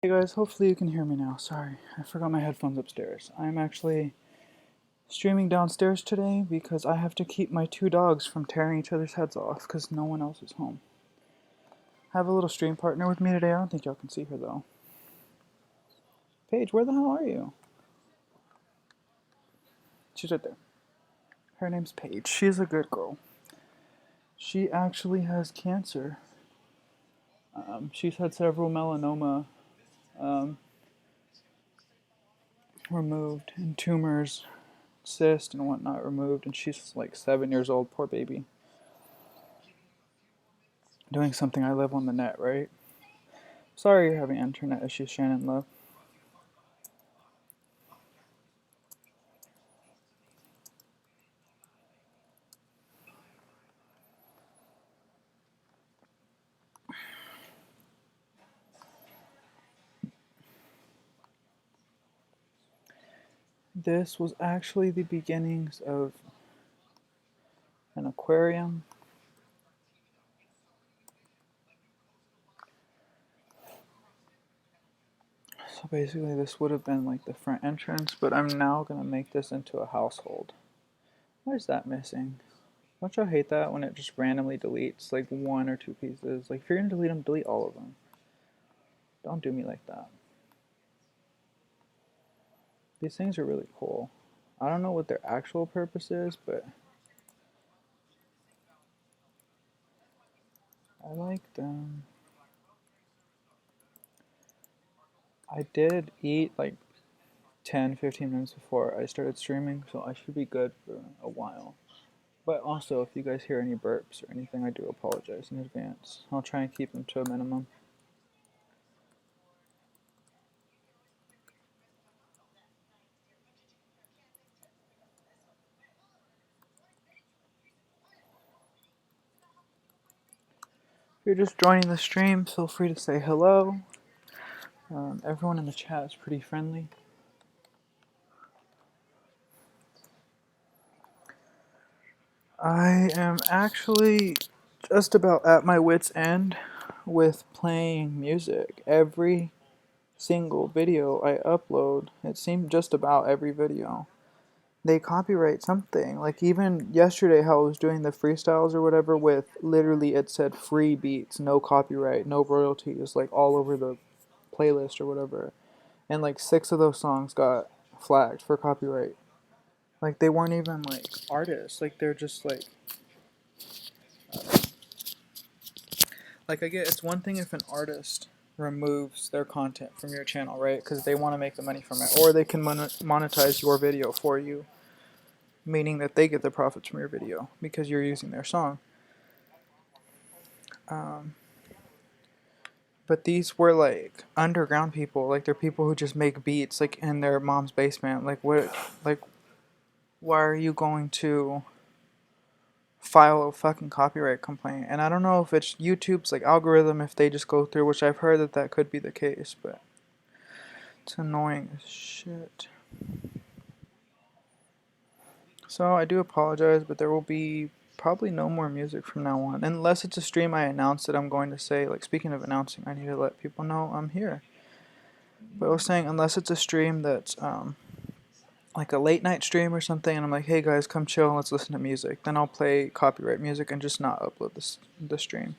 Hey guys, hopefully you can hear me now. Sorry, I forgot my headphones upstairs. I'm actually streaming downstairs today because I have to keep my two dogs from tearing each other's heads off because no one else is home. I have a little stream partner with me today. I don't think y'all can see her though. Paige, where the hell are you? She's right there. Her name's Paige. She's a good girl. She actually has cancer. She's had several melanoma removed and tumors, cysts and whatnot removed, and she's like 7 years old. Poor baby. Doing something I live on the net, right? Sorry you're having internet issues, Shannon Love. This was actually the beginnings of an aquarium. So basically this would have been like the front entrance, but I'm now going to make this into a household. Why is that missing? Don't y'all hate that when it just randomly deletes like one or two pieces? Like if you're going to delete them, delete all of them. Don't do me like that. These things are really cool. I don't know what their actual purpose is, but I like them. I did eat like 10-15 minutes before I started streaming, so I should be good for a while. But also, if you guys hear any burps or anything, I do apologize in advance. I'll try and keep them to a minimum. If you're just joining the stream, feel free to say hello. Everyone in the chat is pretty friendly. I am actually just about at my wit's end with playing music. Every single video I upload, it seems just about every video, they copyright something. Like even yesterday how I was doing the freestyles or whatever with literally it said free beats, no copyright, no royalties, like all over the playlist or whatever. And like 6 of those songs got flagged for copyright. Like they weren't even like artists. Like they're just like I get it's one thing if an artist removes their content from your channel, right? Because they want to make the money from it, or they can monetize your video for you, meaning that they get the profits from your video because you're using their song. But these were like underground people, like they're people who just make beats like in their mom's basement. Like what? Like why are you going to file a fucking copyright complaint? And I don't know if it's YouTube's like algorithm if they just go through, which I've heard that that could be the case, but it's annoying as shit. So I do apologize, but there will be probably no more music from now on. Unless it's a stream I announce that I'm going to say, like speaking of announcing, I need to let people know I'm here. But I was saying, unless it's a stream that's like a late night stream or something, and I'm like, hey guys, come chill and let's listen to music, then I'll play copyright music and just not upload the stream.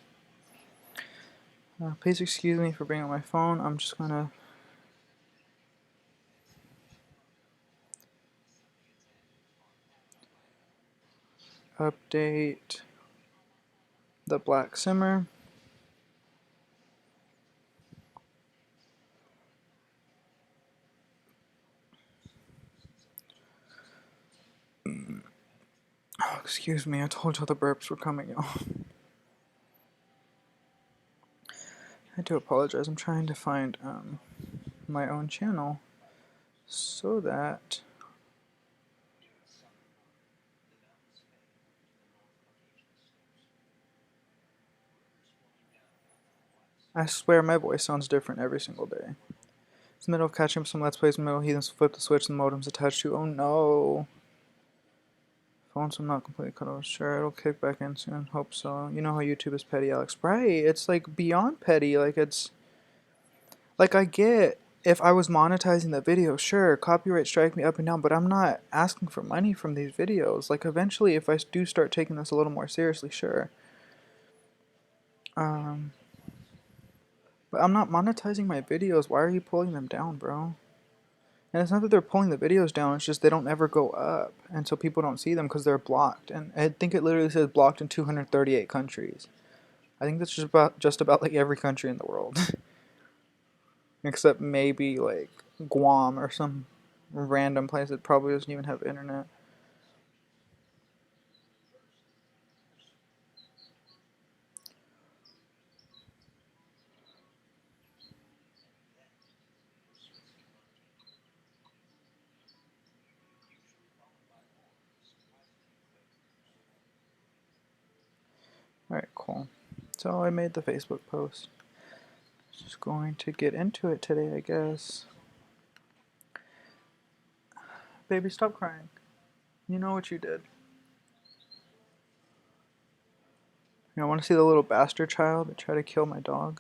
Please excuse me for being on my phone. I'm just gonna update the black simmer. Oh, excuse me, I told you the burps were coming out. I do apologize. I'm trying to find my own channel so that I swear my voice sounds different every single day. It's the middle of catching up some Let's Plays in the middle. Heathens flip the switch and the modem's attached to. Oh no. Phones are not completely cut off. Sure, it'll kick back in soon. Hope so. You know how YouTube is petty, Alex. Right, it's like beyond petty. Like it's Like, I get if I was monetizing the video, sure, copyright strike me up and down, but I'm not asking for money from these videos. Like, eventually, if I do start taking this a little more seriously, sure. Um, but I'm not monetizing my videos. Why are you pulling them down, bro? And it's not that they're pulling the videos down, it's just they don't ever go up. And so people don't see them because they're blocked. And I think it literally says blocked in 238 countries. I think that's just about like every country in the world. Except maybe like Guam or some random place that probably doesn't even have internet. Alright, cool. So I made the Facebook post. Just going to get into it today, I guess. Baby, stop crying. You know what you did. You want to see the little bastard child that tried to kill my dog?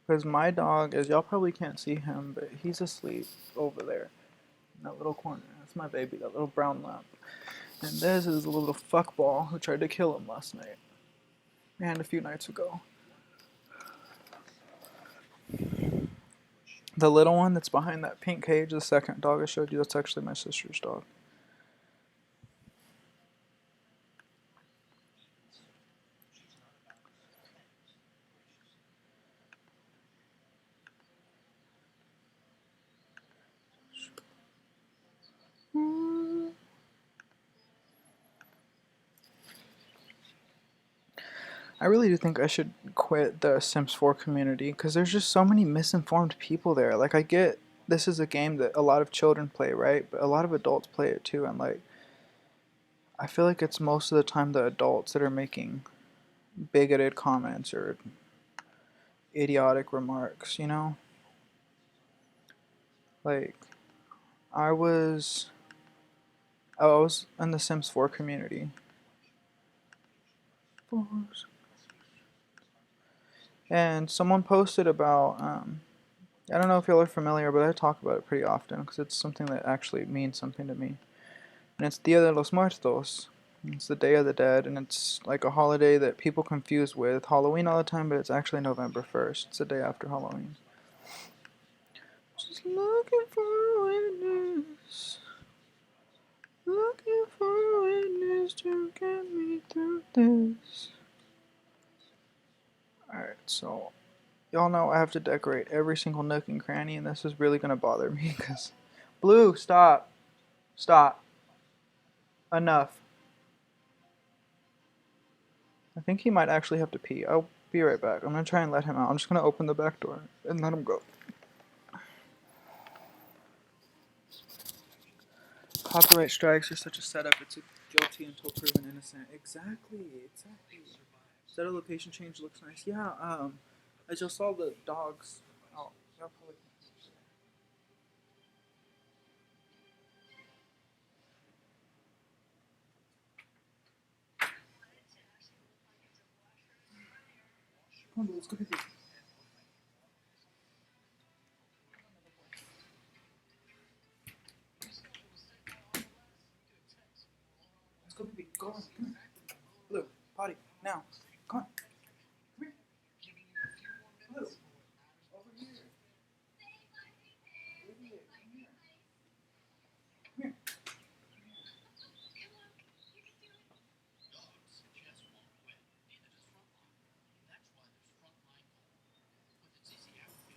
Because my dog, as y'all probably can't see him, but he's asleep over there in that little corner. That's my baby, that little brown lap. And this is the little fuckball who tried to kill him last night. And a few nights ago. The little one that's behind that pink cage, the second dog I showed you, that's actually my sister's dog. I really do think I should quit the Sims 4 community because there's just so many misinformed people there. Like, I get this is a game that a lot of children play, right? But a lot of adults play it too, and like, I feel like it's most of the time the adults that are making bigoted comments or idiotic remarks, you know? Like, I was I was in the Sims 4 community. And someone posted about I don't know if y'all are familiar, but I talk about it pretty often because it's something that actually means something to me. And it's Dia de los Muertos. It's the Day of the Dead, and it's like a holiday that people confuse with Halloween all the time, but it's actually November 1st. It's the day after Halloween. Just looking for a witness. Looking for a witness to get me through this. Alright, so y'all know I have to decorate every single nook and cranny, and this is really gonna bother me because. Blue, stop. Stop. Enough. I think he might actually have to pee. I'll be right back. I'm gonna try and let him out. I'm just gonna open the back door and let him go. Copyright strikes are such a setup. It's a guilty until proven innocent. Exactly. Set a location change looks nice. Yeah. As y'all saw the dogs. Oh, y'all probably. Come on, let's go pee. Let's go pee. Go on. Come here. Blue, potty now. Come on. Come here. Blue. Over here. Idiot. Come here. Come here.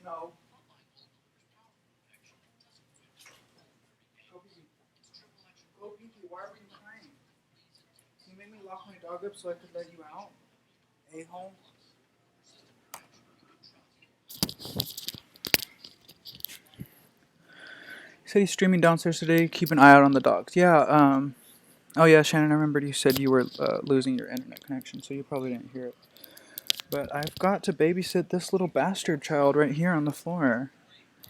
No. Go pee. Go pee. Why are you crying? You made me lock my dog up so I could let you out. A-hole. He said he's streaming downstairs today. Keep an eye out on the dogs. Yeah. Oh yeah, Shannon. I remembered you said you were losing your internet connection, so you probably didn't hear it. But I've got to babysit this little bastard child right here on the floor.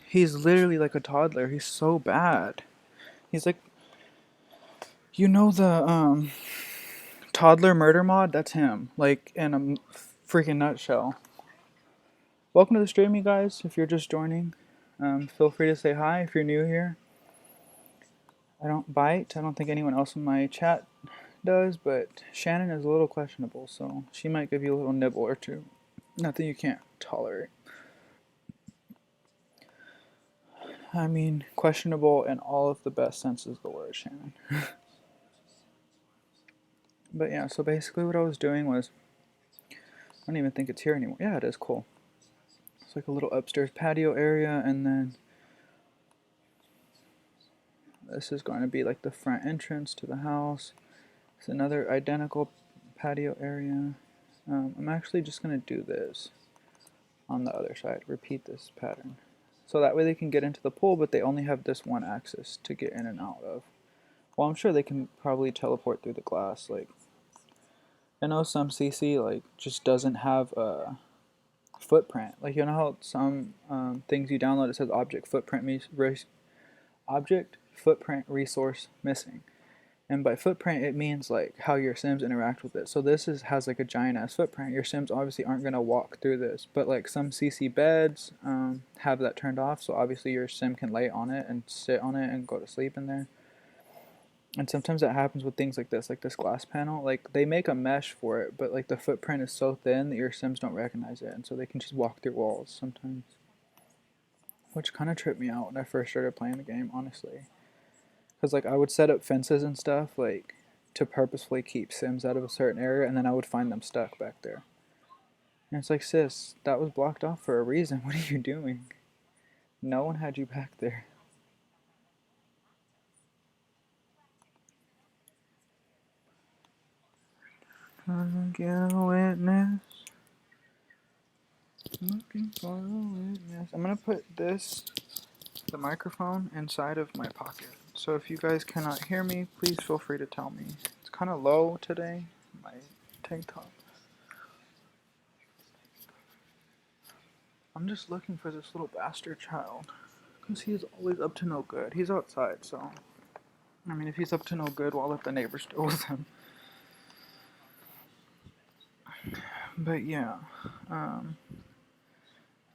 He's literally like a toddler. He's so bad. He's like, you know the toddler murder mod? That's him. Like in a freaking nutshell. Welcome to the stream, you guys. If you're just joining, feel free to say hi if you're new here. I don't bite. I don't think anyone else in my chat does, but Shannon is a little questionable, so she might give you a little nibble or two. Nothing you can't tolerate. I mean, questionable in all of the best senses of the word, Shannon. But yeah, so basically what I was doing was, I don't even think it's here anymore. Yeah, it is. Cool. It's like a little upstairs patio area, and then this is going to be like the front entrance to the house. It's another identical patio area. I'm actually just going to do this on the other side, repeat this pattern. So that way they can get into the pool, but they only have this one access to get in and out of. Well, I'm sure they can probably teleport through the glass. Like, I know some CC like just doesn't have a footprint. Like, you know how some things you download, it says object footprint resource missing. And by footprint, it means like how your Sims interact with it. So this has like a giant ass footprint. Your Sims obviously aren't gonna walk through this, but like some CC beds have that turned off. So obviously your Sim can lay on it and sit on it and go to sleep in there. And sometimes that happens with things like this glass panel. Like they make a mesh for it, but like the footprint is so thin that your Sims don't recognize it, and so they can just walk through walls sometimes. Which kind of tripped me out when I first started playing the game, honestly. Because like I would set up fences and stuff like to purposefully keep Sims out of a certain area, and then I would find them stuck back there. And it's like, sis, that was blocked off for a reason. What are you doing? No one had you back there. Trying to get a witness. Looking for a witness. I'm gonna put the microphone inside of my pocket. So if you guys cannot hear me, please feel free to tell me. It's kind of low today, my tank top. I'm just looking for this little bastard child. Because he is always up to no good. He's outside, so... I mean, if he's up to no good, well, I'll let the neighbors deal with him. But yeah.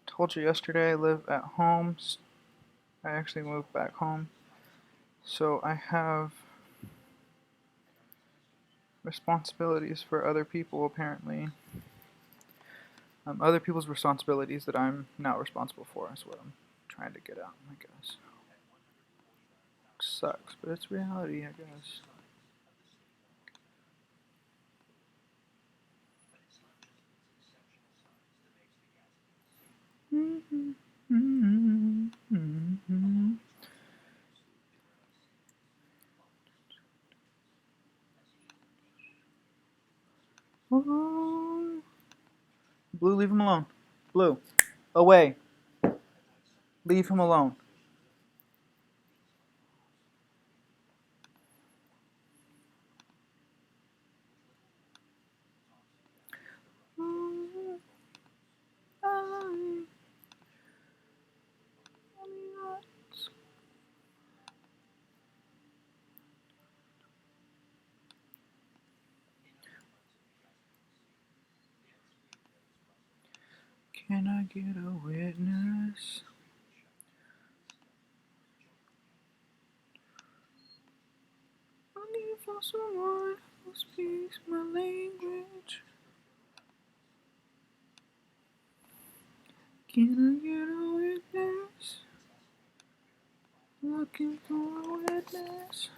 Told you yesterday I live at home. I actually moved back home. So I have responsibilities for other people, apparently. Other people's responsibilities that I'm now responsible for is what I'm trying to get at, I guess. Sucks, but it's reality, I guess. Oh. Blue, leave him alone. Blue, away. Leave him alone. Can I get a witness? Looking for someone who speaks my language. Can I get a witness? Looking for a witness.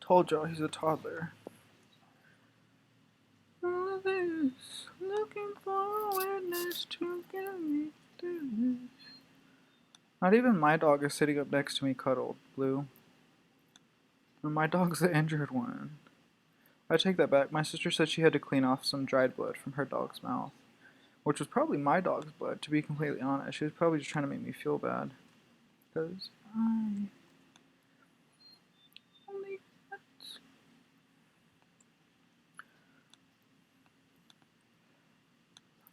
Told y'all he's a toddler. All of this, looking for a witness to get me through this. Not even my dog is sitting up next to me cuddled, Blue. And my dog's the injured one. I take that back. My sister said she had to clean off some dried blood from her dog's mouth. Which was probably my dog's blood, to be completely honest. She was probably just trying to make me feel bad. Because I only got...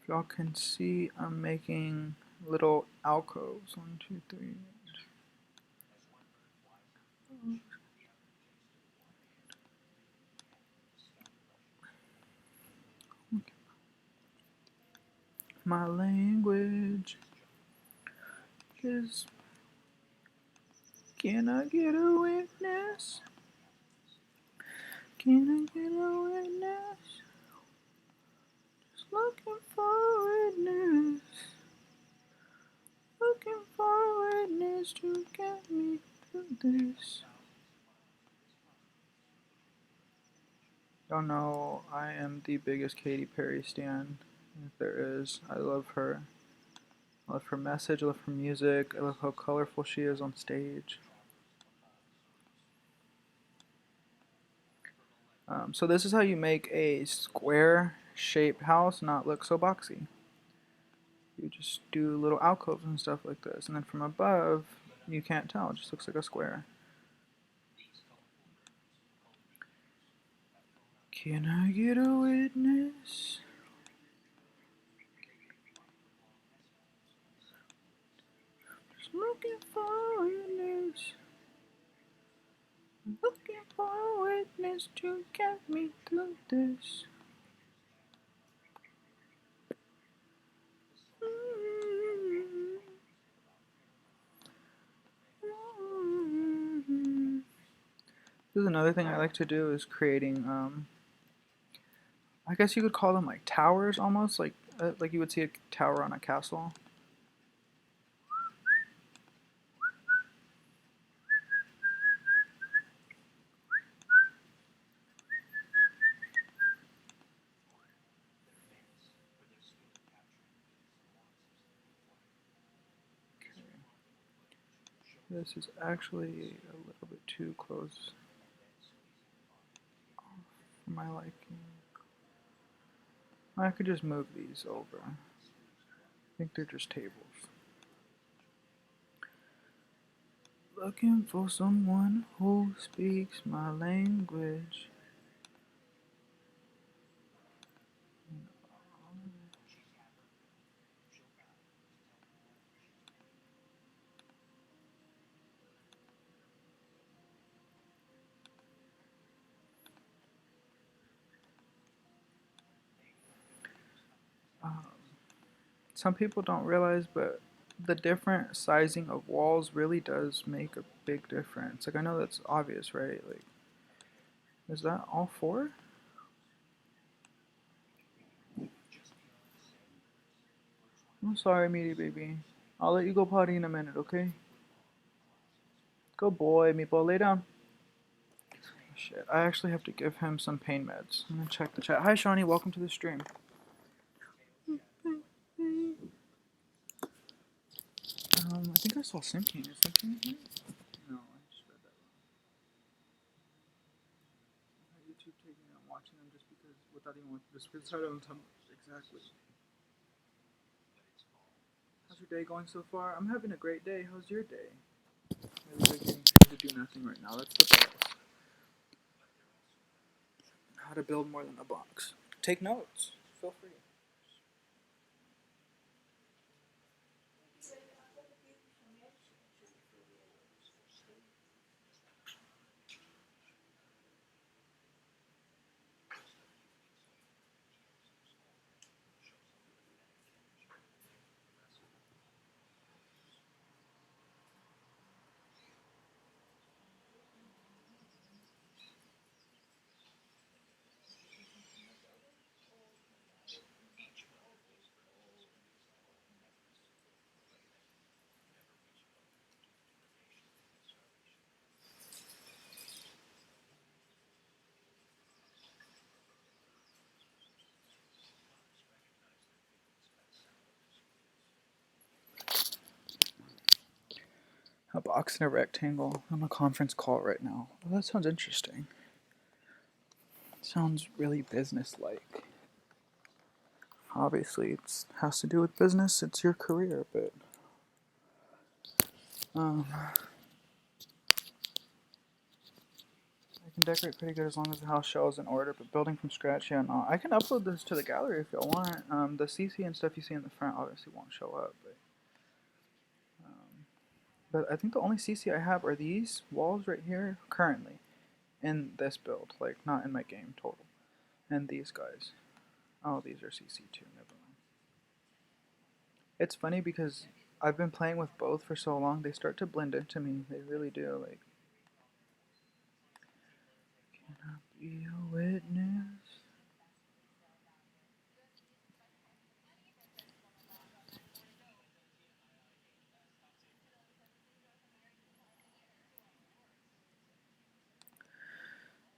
If y'all can see, I'm making little alcoves. 1, 2, 3. my language. Just can I get a witness? Can I get a witness? Just looking for a witness. Looking for a witness to get me through this. Y'all know I am the biggest Katy Perry stan there is. I love her. I love her message, I love her music, I love how colorful she is on stage. So this is how you make a square shaped house not look so boxy. You just do little alcoves and stuff like this, and then from above, you can't tell, it just looks like a square. Can I get a witness? Just looking for a witness. Looking for a witness to get me through this. This is another thing I like to do is creating, I guess you could call them like towers almost, like you would see a tower on a castle. This is actually a little bit too close for my liking. I could just move these over. I think they're just tables. Looking for someone who speaks my language. Some people don't realize, but the different sizing of walls really does make a big difference. Like, I know that's obvious, right? Like, is that all four? I'm sorry, meaty baby. I'll let you go potty in a minute, okay? Good boy, Meatball, lay down. Shit, I actually have to give him some pain meds. I'm gonna check the chat. Hi, Shawnee, welcome to the stream. I think I saw Simping. Is Simping here? No, I just read that wrong. YouTube taking me, I'm watching them just because, without even watching, just because I don't tell exactly. How's your day going so far? I'm having a great day. How's your day? Maybe we're getting paid to do nothing right now. That's the best. How to build more than a box. Take notes. Feel free. A box and a rectangle. I'm on a conference call right now. Well, that sounds interesting. Sounds really business-like. Obviously, it has to do with business. It's your career, but I can decorate pretty good as long as the house shell is in order. But building from scratch, yeah, no. I can upload this to the gallery if y'all want. The CC and stuff you see in the front obviously won't show up, but I think the only CC I have are these walls right here currently in this build, like not in my game total, and these guys. Oh, these are CC too. Never mind. It's funny because I've been playing with both for so long, they start to blend into me. They really do. Like, can I be a witness?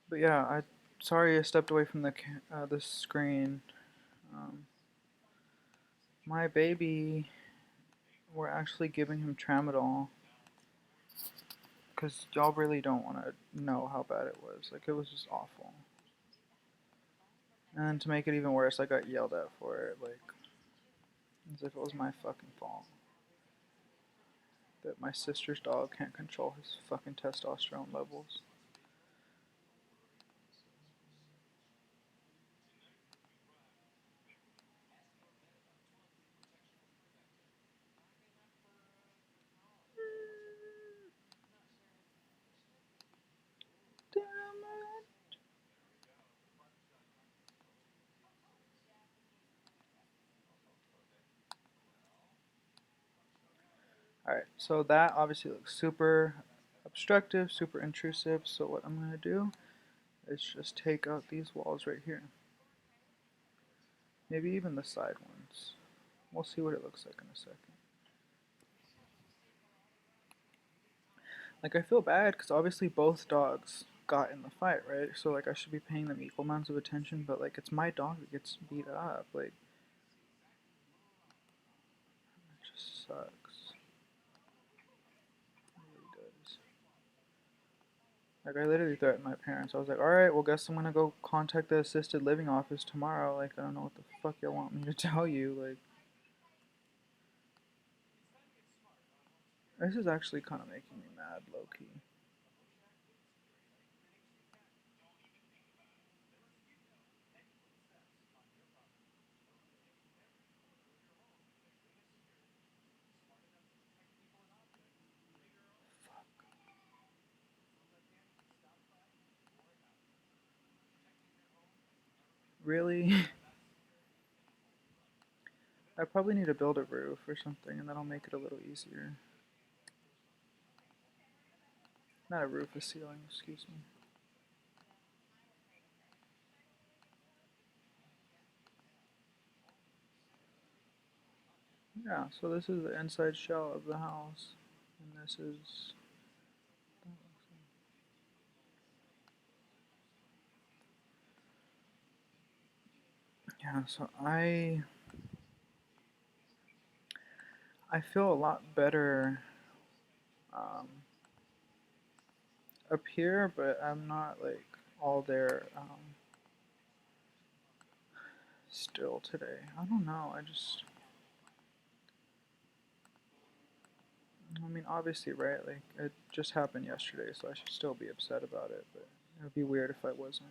But yeah, sorry I stepped away from the screen. Um, my baby, we're actually giving him tramadol because y'all really don't want to know how bad it was. Like, it was just awful. And to make it even worse, I got yelled at for it, like, as if it was my fucking fault. That my sister's dog can't control his fucking testosterone levels. Damn it. Alright, so that obviously looks super obstructive, super intrusive. So what I'm going to do is just take out these walls right here. Maybe even the side ones. We'll see what it looks like in a second. Like, I feel bad because obviously both dogs got in the fight, right? So, like, I should be paying them equal amounts of attention, but, like, it's my dog that gets beat up. Like, it just sucks. It really does. Like, I literally threatened my parents. I was like, alright, well, guess I'm gonna go contact the assisted living office tomorrow. Like, I don't know what the fuck you want me to tell you. Like, this is actually kind of making me mad, low key. Really? I probably need to build a roof or something, and that'll make it a little easier. Not a roof, a ceiling, excuse me. Yeah, so this is the inside shell of the house, and this is. Yeah, so I feel a lot better um, up here, but I'm not like all there still today. I don't know. I mean, obviously, right? Like, it just happened yesterday, so I should still be upset about it, but it would be weird if I wasn't.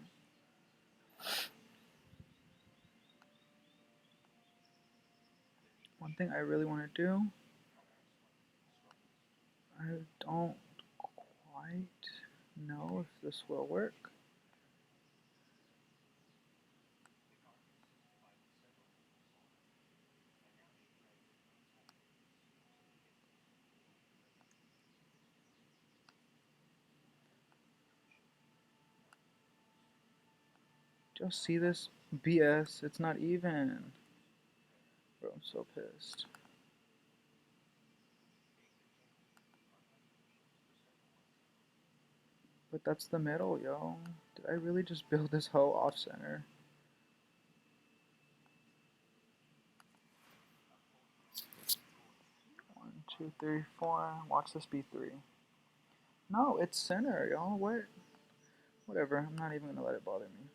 One thing I really want to do, I don't quite know if this will work. Just see this BS. It's not even. Bro, I'm so pissed. But that's the middle, yo. Did I really just build this hoe off center? 1, 2, 3, 4. Watch this be 3. No, it's center, y'all. What? Whatever. I'm not even gonna let it bother me.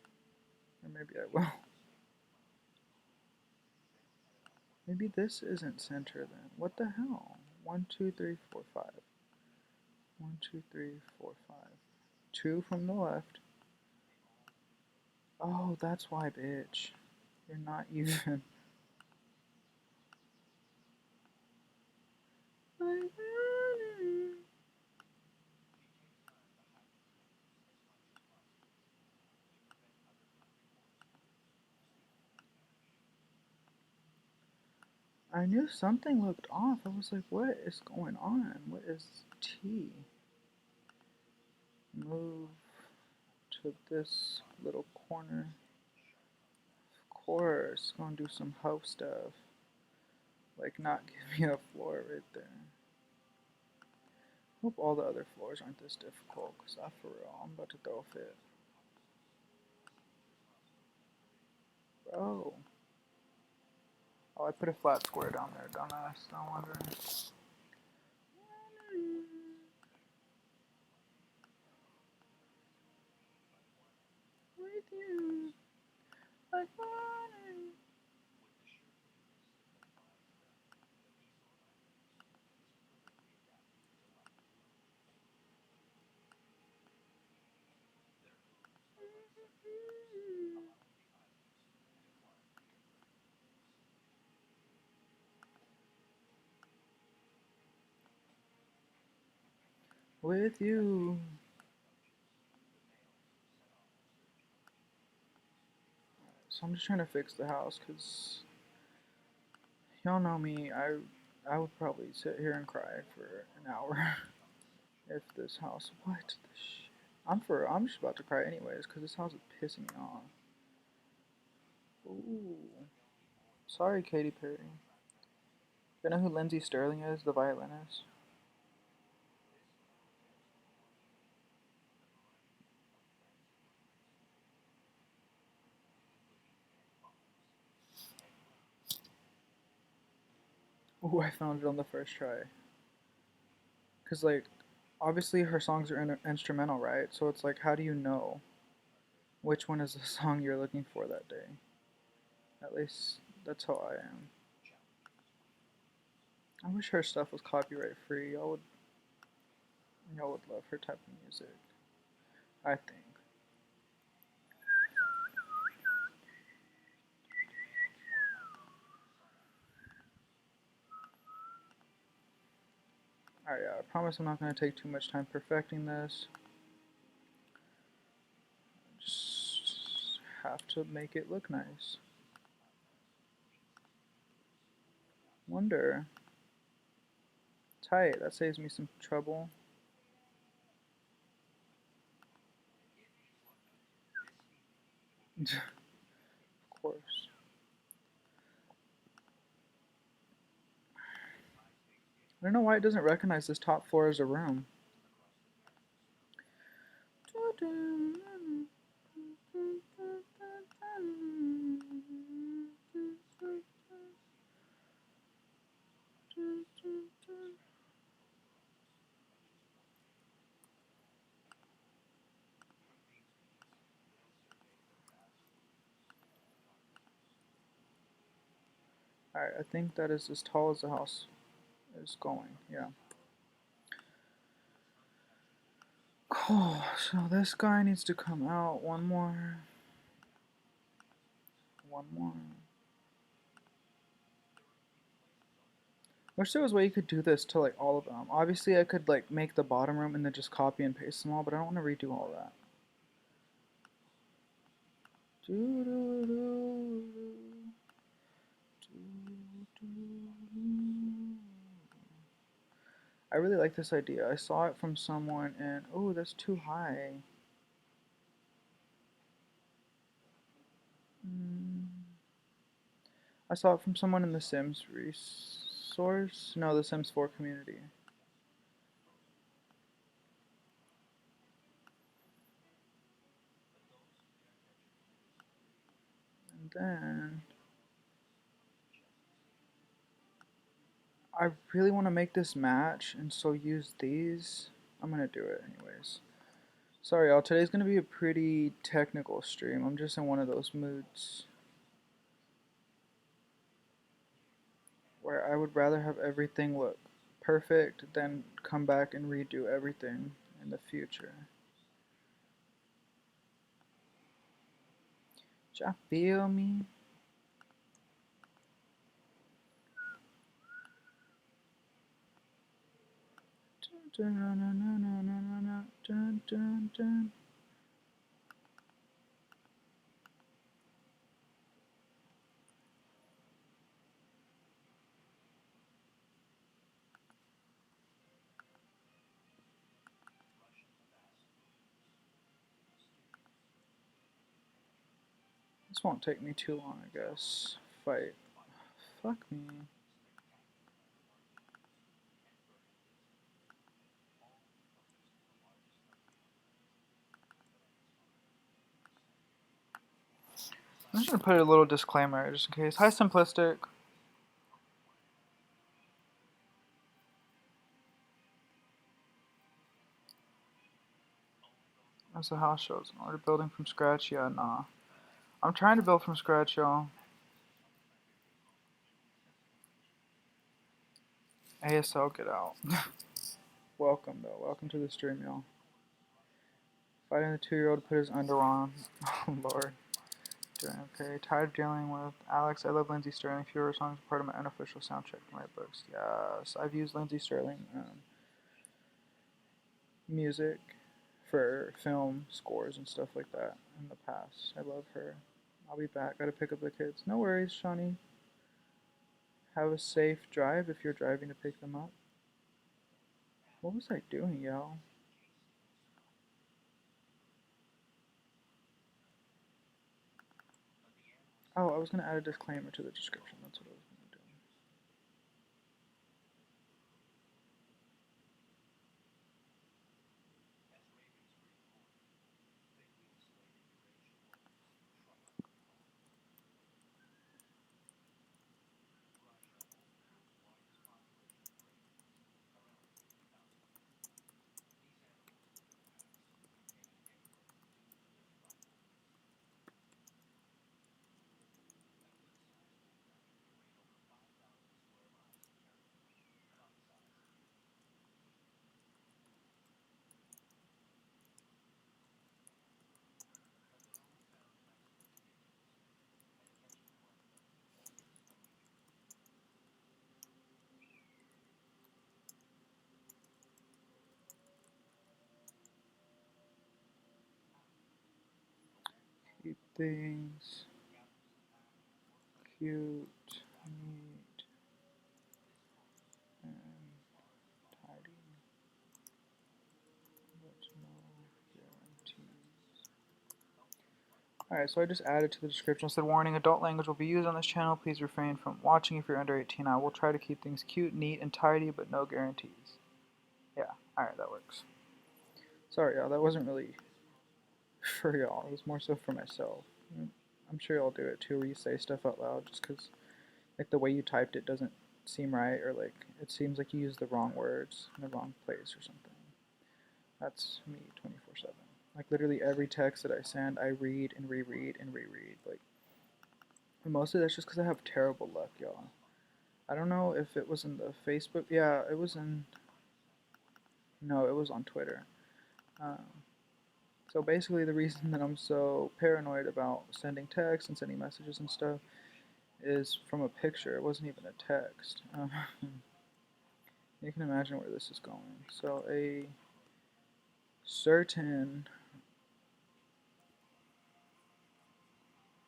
Or maybe I will. Maybe this isn't center then. What the hell? 1, 2, 3, 4, 5. 1, 2, 3, 4, 5. 2 from the left. Oh, that's why, bitch. You're not even. I knew something looked off. I was like, what is going on? What is T? Move to this little corner. Of course, gonna do some hoe stuff. Like not give me a floor right there. Hope all the other floors aren't this difficult, cause I for real, I'm about to throw a fit. Bro. Oh, I put a flat square down there, dumbass. No wonder. With you, like water. With you. So I'm just trying to fix the house, cause y'all know me. I would probably sit here and cry for an hour if this house. What the shit? I'm just about to cry anyways, cause this house is pissing me off. Ooh. Sorry, Katy Perry. You know who Lindsey Sterling is, the violinist? Ooh, I found it on the first try. Cause like, obviously her songs are instrumental, right? So it's like, how do you know which one is the song you're looking for that day? At least that's how I am. I wish her stuff was copyright free. Y'all would love her type of music. I think. Alright, yeah, I promise I'm not gonna take too much time perfecting this. Just have to make it look nice. Wonder. Tight, that saves me some trouble. Of course. I don't know why it doesn't recognize this top floor as a room. Alright, I think that is as tall as the house is going, yeah. Cool, so this guy needs to come out one more. One more. Wish there was a way you could do this to like all of them. Obviously I could like make the bottom room and then just copy and paste them all, but I don't want to redo all that. I really like this idea. I saw it from someone and oh, that's too high. I saw it from someone in the Sims resource. No, the Sims 4 community. And then I really want to make this match and so use these. I'm gonna do it anyways. Sorry y'all, today's gonna be a pretty technical stream. I'm just in one of those moods where I would rather have everything look perfect than come back and redo everything in the future. Y'all feel me? This won't take me too long, I guess. Fight. Fuck me. I'm just gonna put a little disclaimer just in case. Hi, Simplistic. As the house shows, in order building from scratch, yeah, nah. I'm trying to build from scratch, y'all. ASL, get out. Welcome, though. Welcome to the stream, y'all. Fighting the 2-year-old to put his under on. Oh, Lord. Doing okay. Tired of dealing with Alex. I love Lindsey Sterling. Fewer songs are part of my unofficial soundtrack to my books. Yes, I've used Lindsey Sterling music for film scores and stuff like that in the past. I love her. I'll be back. Gotta pick up the kids. No worries, Shawnee. Have a safe drive if you're driving to pick them up. What was I doing, y'all? Oh, I was gonna add a disclaimer to the description. That's what I was gonna do. Keep things cute, neat, and tidy. But no guarantees. Alright, so I just added to the description. It said, warning, adult language will be used on this channel. Please refrain from watching if you're under 18. I will try to keep things cute, neat, and tidy, but no guarantees. Yeah, alright, that works. Sorry, y'all, that wasn't really for y'all. It was more so for myself. I'm sure y'all do it too, where you say stuff out loud just because, like, the way you typed it doesn't seem right, or, like, it seems like you used the wrong words in the wrong place or something. That's me 24/7. Like, literally every text that I send, I read and reread and reread. Like, and mostly that's just because I have terrible luck, y'all. I don't know if it was in the Facebook. Yeah, it was in. No, it was on Twitter. Um, so basically, the reason that I'm so paranoid about sending texts and sending messages and stuff is from a picture. It wasn't even a text. You can imagine where this is going. So a certain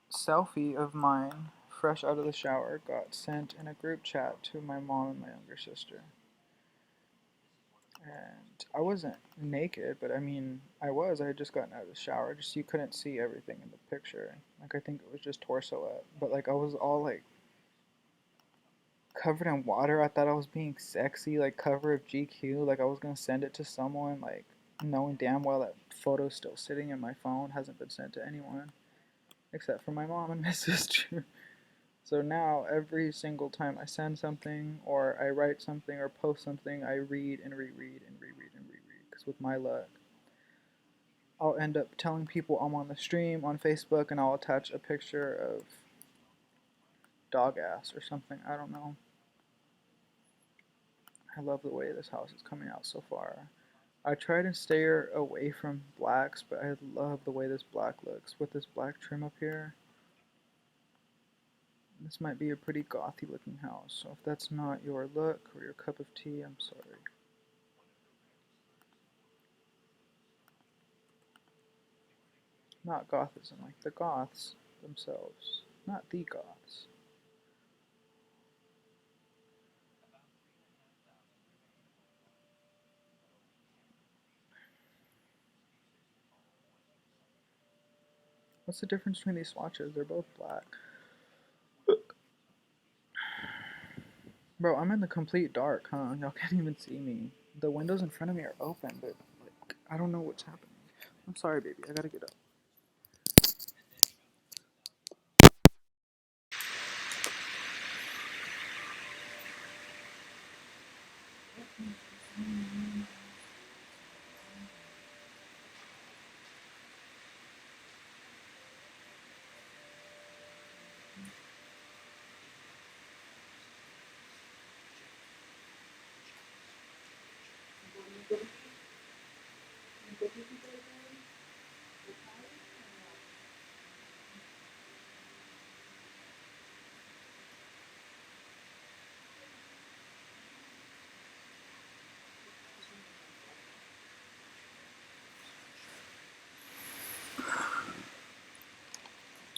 selfie of mine, fresh out of the shower, got sent in a group chat to my mom and my younger sister. And I wasn't naked, but I mean, I was. I had just gotten out of the shower. Just you couldn't see everything in the picture. Like, I think it was just torso up. But like, I was all like covered in water. I thought I was being sexy, like cover of GQ. Like, I was gonna send it to someone, like knowing damn well that photo's still sitting in my phone, hasn't been sent to anyone except for my mom and my sister. So now every single time I send something or I write something or post something, I read and reread and reread and reread. Because with my luck, I'll end up telling people I'm on the stream on Facebook, and I'll attach a picture of dog ass or something. I don't know. I love the way this house is coming out so far. I try to stay away from blacks, but I love the way this black looks with this black trim up here. This might be a pretty gothy looking house, so if that's not your look or your cup of tea, I'm sorry. Not Gothism, like the Goths themselves, not the Goths. What's the difference between these swatches? They're both black. Bro, I'm in the complete dark, huh? Y'all can't even see me. The windows in front of me are open, but like I don't know what's happening. I'm sorry, baby. I gotta get up.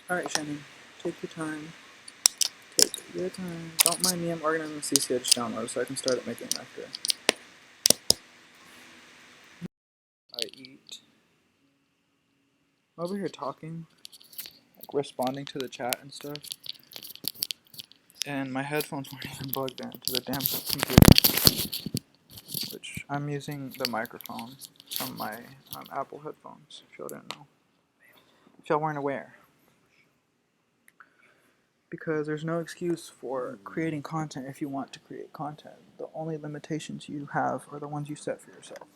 Alright, Shannon. Take your time. Take your time. Don't mind me, I'm organizing the CCH download so I can start it making after I eat. I'm over here talking, like responding to the chat and stuff. And my headphones weren't even plugged into the damn computer. Which I'm using the microphone from my Apple headphones, if y'all didn't know. If y'all weren't aware. Because there's no excuse for creating content if you want to create content. The only limitations you have are the ones you set for yourself.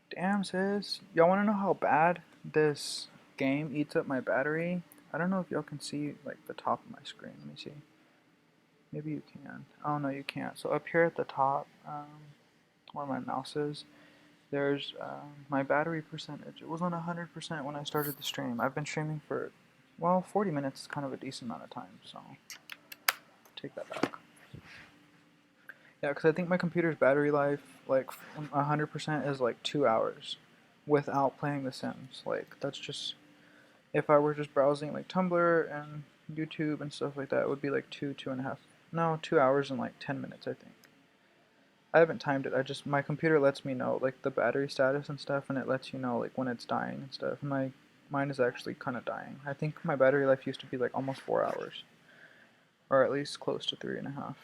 Damn, sis. Y'all want to know how bad this game eats up my battery? I don't know if y'all can see like the top of my screen. Let me see. Maybe you can. Oh no, you can't. So up here at the top, where my mouse is, there's my battery percentage. It was on 100% when I started the stream. I've been streaming for, well, 40 minutes is kind of a decent amount of time, so take that back. Yeah, because I think my computer's battery life, like 100%, is like 2 hours without playing The Sims. Like, that's just, if I were just browsing like Tumblr and YouTube and stuff like that, it would be like 2.5, no, 2 hours and like 10 minutes, I think. I haven't timed it. My computer lets me know like the battery status and stuff, and it lets you know like when it's dying and stuff. And mine is actually kind of dying. I think my battery life used to be like almost 4 hours, or at least close to 3.5.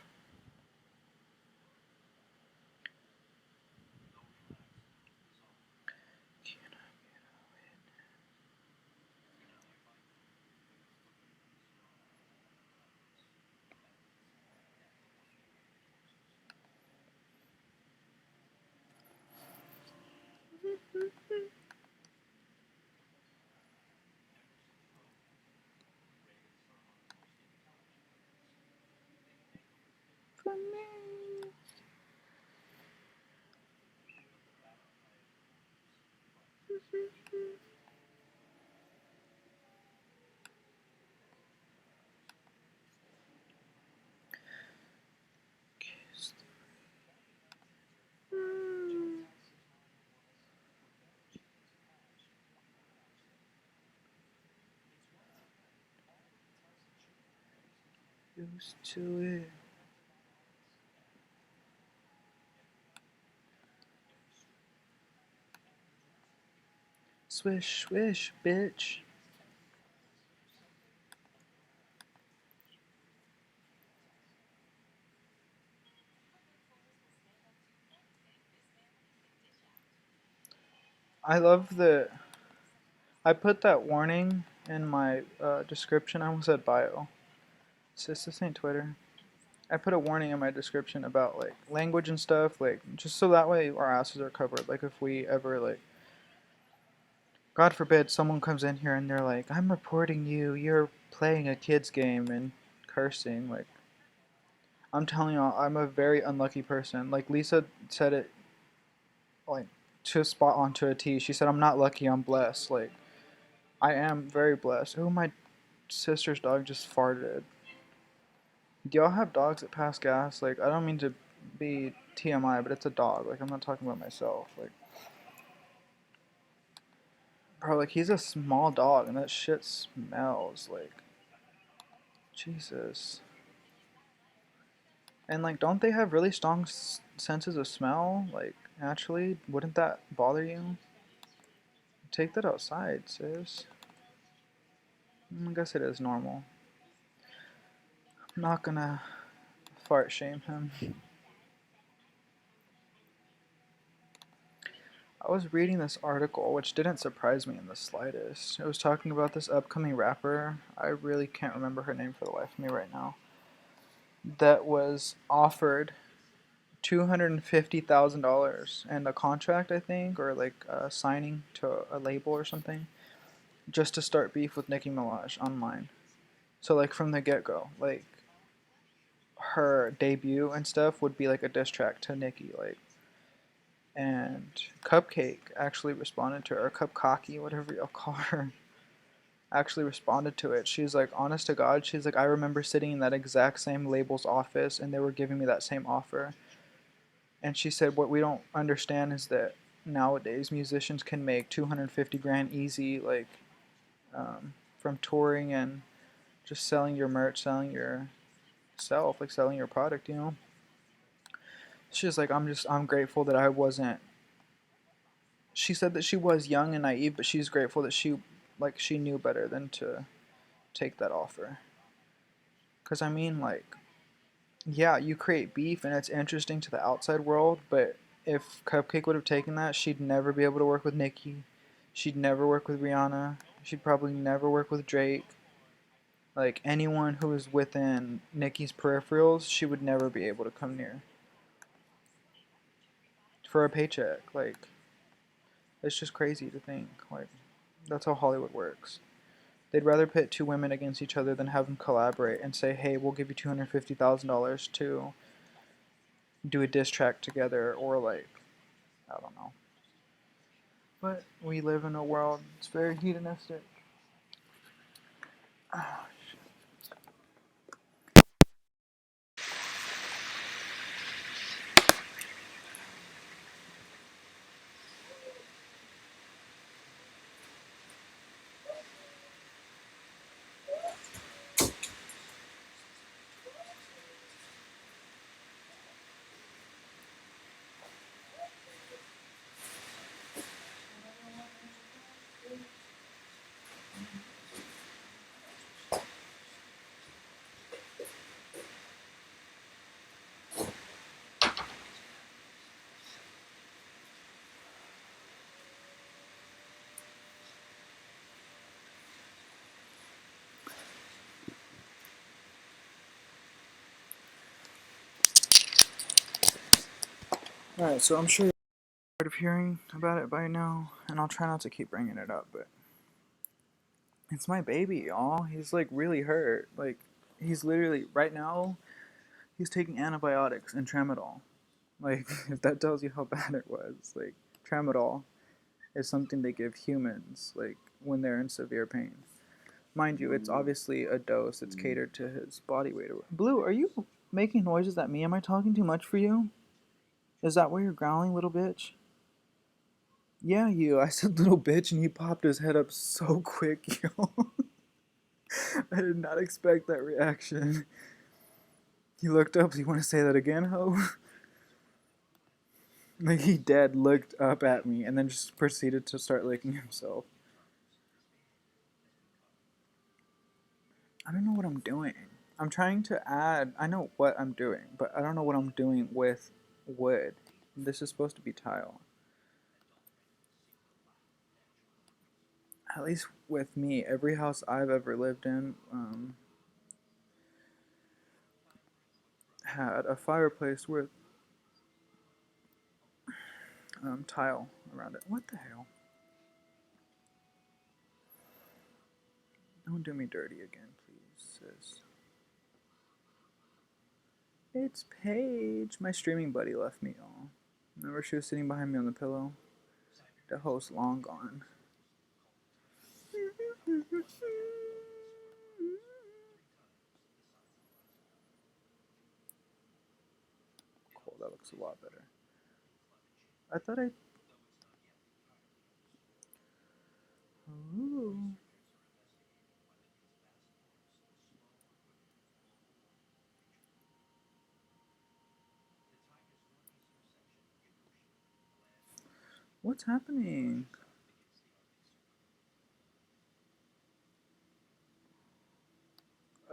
For me. Used to it. Swish, swish, bitch. I love the. I put that warning in my description. I almost said bio. This ain't Twitter. I put a warning in my description about like language and stuff, like just so that way our asses are covered. Like if we ever like, God forbid, someone comes in here and they're like, "I'm reporting you. You're playing a kid's game and cursing." Like, I'm telling y'all, I'm a very unlucky person. Like Lisa said it, like to spot on to a T. She said, "I'm not lucky. I'm blessed." Like, I am very blessed. Oh, my sister's dog just farted. Do y'all have dogs that pass gas? Like, I don't mean to be TMI, but it's a dog. Like, I'm not talking about myself. Like, bro, like, he's a small dog, and that shit smells. Like, Jesus. And, like, don't they have really strong senses of smell? Like, Actually, wouldn't that bother you? Take that outside, sis. I guess it is normal. I'm not gonna fart shame him. I was reading this article, which didn't surprise me in the slightest. It was talking about this upcoming rapper. I really can't remember her name for the life of me right now. That was offered $250,000 and a contract, I think, or like signing to a label or something, just to start beef with Nicki Minaj online. So like from the get go, like her debut and stuff would be like a diss track to Nicki, like. And Cupcake actually responded to her, or Cupcocky, whatever you'll call her, actually responded to it. She's like, honest to God, she's like, I remember sitting in that exact same label's office and they were giving me that same offer. And she said, what we don't understand is that nowadays musicians can make 250 grand easy, like from touring and just selling your merch, selling your self, like selling your product, you know. She's like, I'm grateful that I wasn't. She said that she was young and naive, but she's grateful that she knew better than to take that offer. Cause I mean, like, yeah, you create beef and it's interesting to the outside world, but if Cupcake would have taken that, she'd never be able to work with Nicki. She'd never work with Rihanna. She'd probably never work with Drake. Like anyone who was within Nicki's peripherals, she would never be able to come near for a paycheck. Like it's just crazy to think. Like that's how Hollywood works. They'd rather pit two women against each other than have them collaborate and say, "Hey, we'll give you $250,000 to do a diss track together," or like, I don't know. But we live in a world it's very hedonistic. Alright, so I'm sure you're tired of hearing about it by now, and I'll try not to keep bringing it up, but it's my baby, y'all. He's like really hurt. Like, he's literally, right now, he's taking antibiotics and tramadol. Like, if that tells you how bad it was. Like, tramadol is something they give humans, like, when they're in severe pain. Mind you, it's obviously a dose that's catered to his body weight. Blue, are you making noises at me? Am I talking too much for you? Is that why you're growling, little bitch? Yeah, you. I said little bitch, and he popped his head up so quick, yo. I did not expect that reaction. He looked up. You want to say that again, ho? Like he dead looked up at me and then just proceeded to start licking himself. I don't know what I'm doing. I'm trying to add. I know what I'm doing, but I don't know what I'm doing with wood. This is supposed to be tile. At least with me, every house I've ever lived in had a fireplace with tile around it. What the hell? Don't do me dirty again, please, sis. It's Paige. My streaming buddy left me, y'all. Remember she was sitting behind me on the pillow? The host long gone. Cool, that looks a lot better. I thought I... Ooh. What's happening?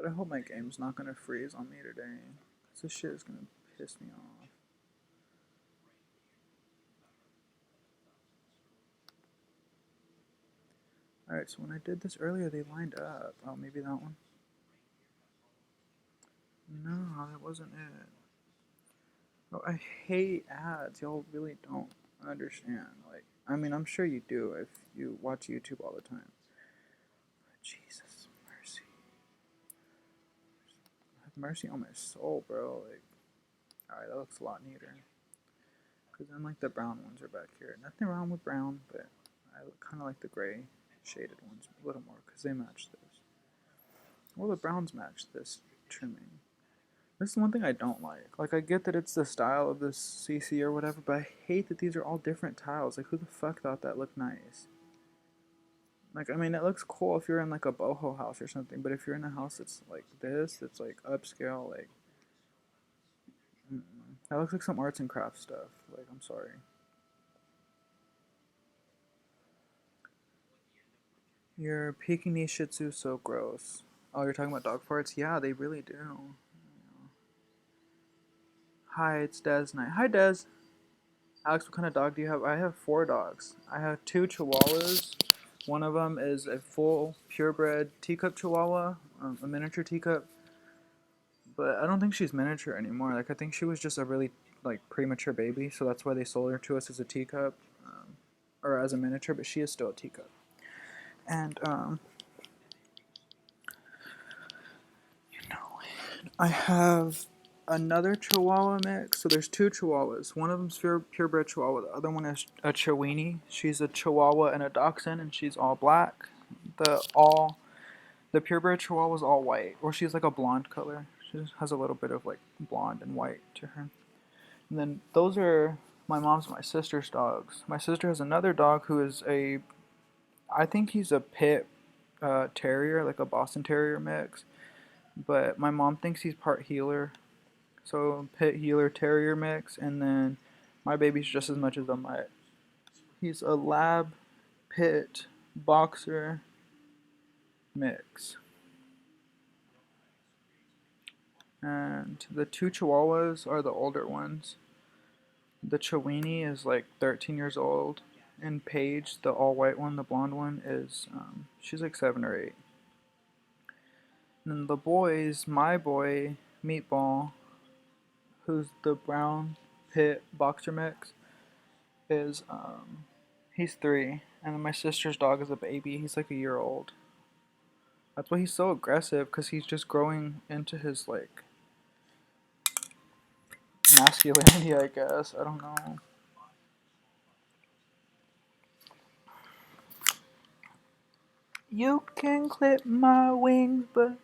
I hope my game's not gonna freeze on me today. Cause this shit is gonna piss me off. Alright, so when I did this earlier, they lined up. Oh, maybe that one? No, that wasn't it. Oh, I hate ads. Y'all really don't understand. Like, I mean, I'm sure you do if you watch YouTube all the time. But Jesus, mercy. Have mercy on my soul, bro. Like, alright, that looks a lot neater. Because then, like, the brown ones are back here. Nothing wrong with brown, but I kind of like the gray shaded ones a little more because they match this. Well, the browns match this trimming. This is one thing I don't like. Like, I get that it's the style of this CC or whatever, but I hate that these are all different tiles. Like, who the fuck thought that looked nice? Like, I mean, it looks cool if you're in, like, a boho house or something, but if you're in a house that's like this, that's, like, upscale, like, that looks like some arts and crafts stuff. Like, I'm sorry. Your Pekingese Shih Tzu so gross. Oh, you're talking about dog farts? Yeah, they really do. Hi, it's Des Night. Hi, Des. Alex, what kind of dog do you have? I have 4 dogs. I have 2 Chihuahuas. One of them is a full purebred teacup Chihuahua, a miniature teacup. But I don't think she's miniature anymore. Like, I think she was just a really, like, premature baby, so that's why they sold her to us as a teacup, or as a miniature, but she is still a teacup. And, I have another Chihuahua mix. So there's 2 Chihuahuas. One of them's purebred Chihuahua. The other one is a Chiweenie. She's a Chihuahua and a Dachshund, and she's all black. The purebred Chihuahua is all white, or she's like a blonde color. She just has a little bit of like blonde and white to her. And then those are my mom's and my sister's dogs. My sister has another dog who is I think he's a pit terrier, like a Boston Terrier mix. But my mom thinks he's part healer. So pit healer terrier mix, and then my baby's just as much as a mutt. He's a lab pit boxer mix. And the 2 Chihuahuas are the older ones. The Chiweenie is like 13 years old, and Paige, the all white one, the blonde one, is she's like 7 or 8. And then the boys, my boy Meatball, who's the brown pit boxer mix, is he's 3, and then my sister's dog is a baby. He's like a year old. That's why he's so aggressive, because he's just growing into his like masculinity, I guess. I don't know. You can clip my wings, but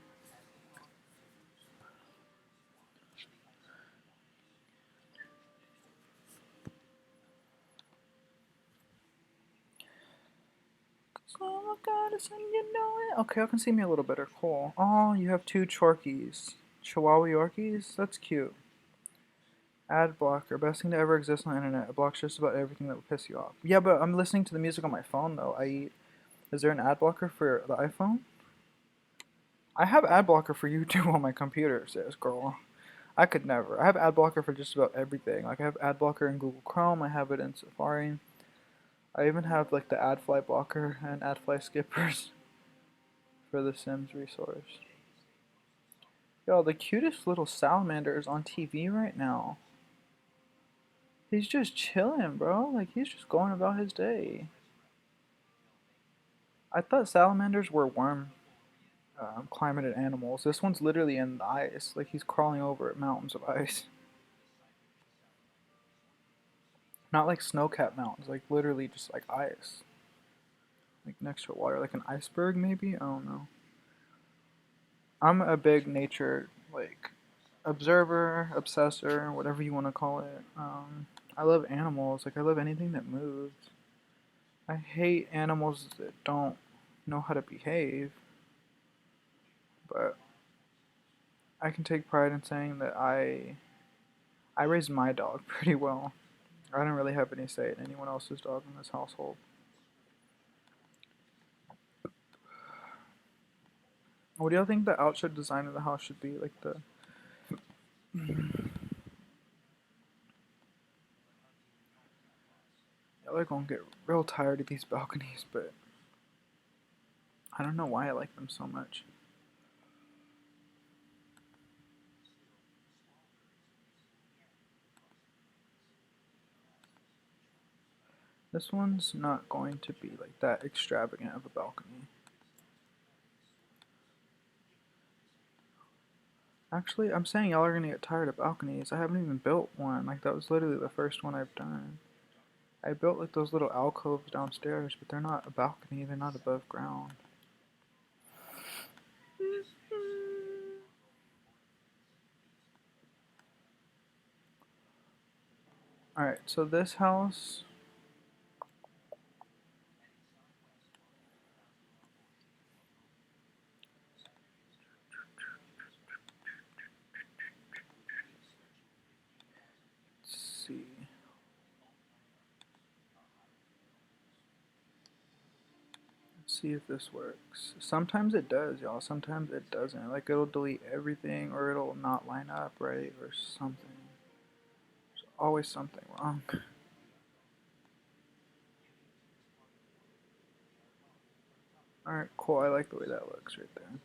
oh my God, son, you know it. Okay, I can see me a little better. Cool. Oh, you have 2 Chorkies. Chihuahua Yorkies? That's cute. Ad blocker. Best thing to ever exist on the internet. It blocks just about everything that would piss you off. Yeah, but I'm listening to the music on my phone, though. Is there an ad blocker for the iPhone? I have ad blocker for YouTube on my computer, says girl. I could never. I have ad blocker for just about everything. Like, I have ad blocker in Google Chrome. I have it in Safari. I even have, like, the AdFly blocker and AdFly skippers for the Sims resource. Yo, the cutest little salamander is on TV right now. He's just chilling, bro. Like, he's just going about his day. I thought salamanders were warm climated animals. This one's literally in the ice. Like, he's crawling over mountains of ice. Not like snow-capped mountains. Like, literally just like ice. Like, next to water. Like an iceberg, maybe? I don't know. I'm a big nature, like, observer, obsessor, whatever you want to call it. I love animals. Like, I love anything that moves. I hate animals that don't know how to behave, but I can take pride in saying that I raised my dog pretty well. I don't really have any say in anyone else's dog in this household. What do y'all think the outside design of the house should be? Like the y'all are gonna get real tired of these balconies, but I don't know why I like them so much. This one's not going to be like that extravagant of a balcony. Actually, I'm saying y'all are gonna get tired of balconies. I haven't even built one. Like, that was literally the first one I've done. I built like those little alcoves downstairs, but they're not a balcony, they're not above ground. Alright, so this house, let's see. Let's see if this works. Sometimes it does, y'all. Sometimes it doesn't. Like, it'll delete everything, or it'll not line up right, or something. There's always something wrong. Alright, cool. I like the way that looks right there.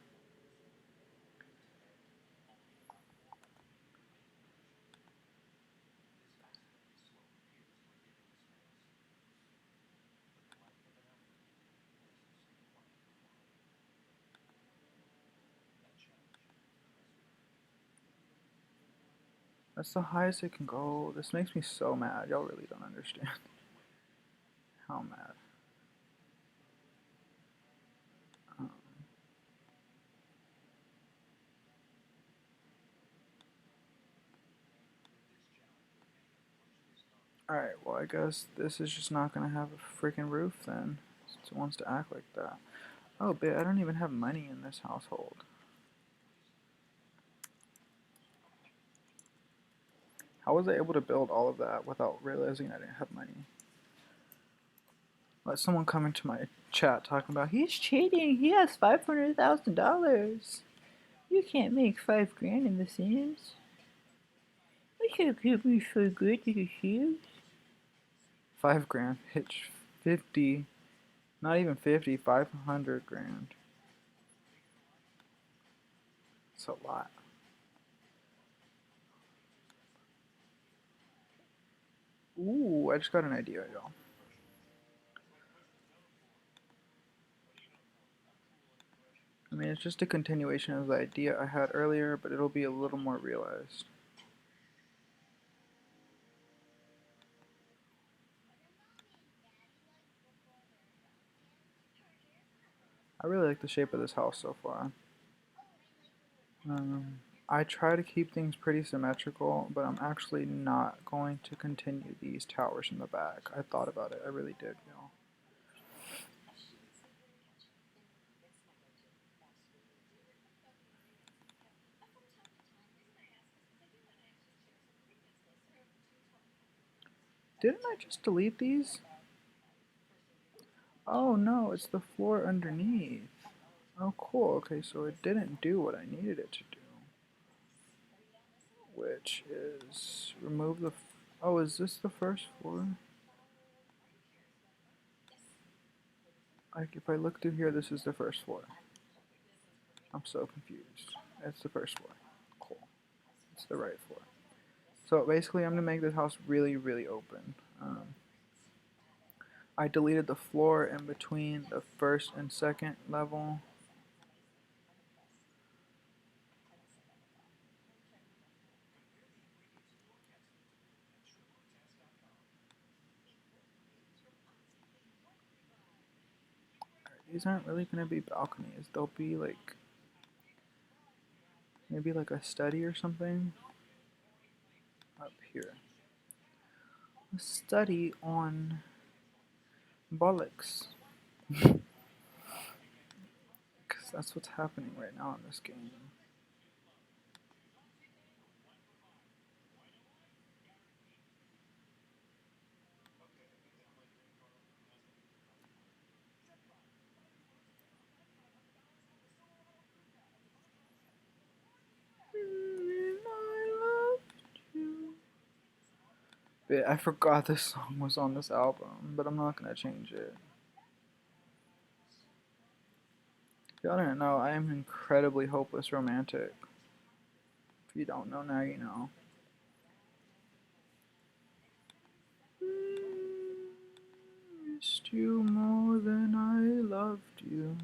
That's the highest it can go. This makes me so mad. Y'all really don't understand how mad. Um, Alright, well, I guess this is just not gonna have a freaking roof then, since it wants to act like that. Oh, but I don't even have money in this household. How was I able to build all of that without realizing I didn't have money? Let someone come into my chat talking about he's cheating. He has $500,000. You can't make $5 grand in The Sims. I can't get me so good to The Sims. 5 grand, bitch. 50. Not even 50. 500 grand. It's a lot. Ooh, I just got an idea, y'all. I mean, it's just a continuation of the idea I had earlier, but it'll be a little more realized. I really like the shape of this house so far. I try to keep things pretty symmetrical, but I'm actually not going to continue these towers in the back. I thought about it. I really did, y'all. Didn't I just delete these? Oh no, it's the floor underneath. Oh cool, okay, so it didn't do what I needed it to do. Which is remove the... Oh, is this the first floor? Like, if I look through here, this is the first floor. I'm so confused. It's the first floor. Cool. It's the right floor. So basically, I'm going to make this house really, really open. I deleted the floor in between the first and second level. These aren't really going to be balconies. They'll be like, maybe like a study or something up here. A study on bollocks. Because that's what's happening right now in this game. I forgot this song was on this album, but I'm not gonna change it. If y'all didn't know, I am incredibly hopeless romantic. If you don't know, now you know. Missed you more than I loved you.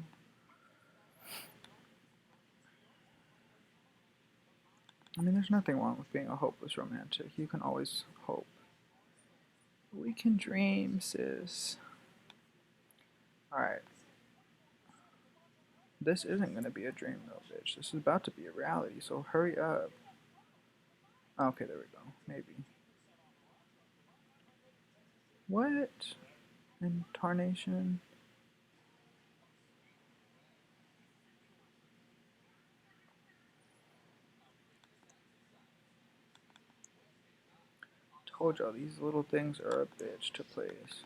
I mean, there's nothing wrong with being a hopeless romantic. You can always hope. We can dream, sis. Alright. This isn't gonna be a dream though, bitch. This is about to be a reality, so hurry up. Okay, there we go. Maybe. What? Incarnation? Told y'all these little things are a bitch to place.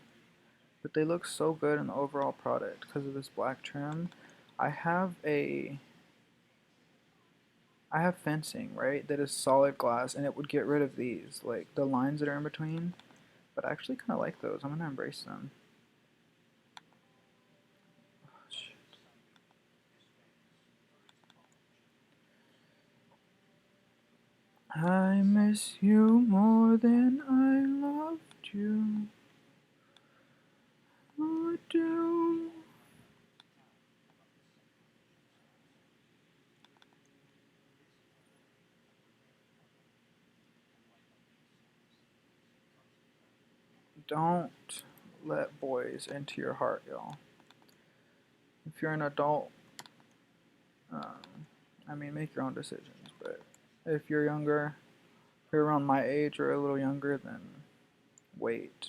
But they look so good in the overall product because of this black trim. I have a I have fencing, right, that is solid glass, and it would get rid of these, like the lines that are in between. But I actually kind of like those. I'm gonna embrace them. Oh, shit. I miss you more than I loved you. I do. Don't let boys into your heart, y'all. If you're an adult, I mean, make your own decisions. But if you're younger, if you're around my age or a little younger, then wait.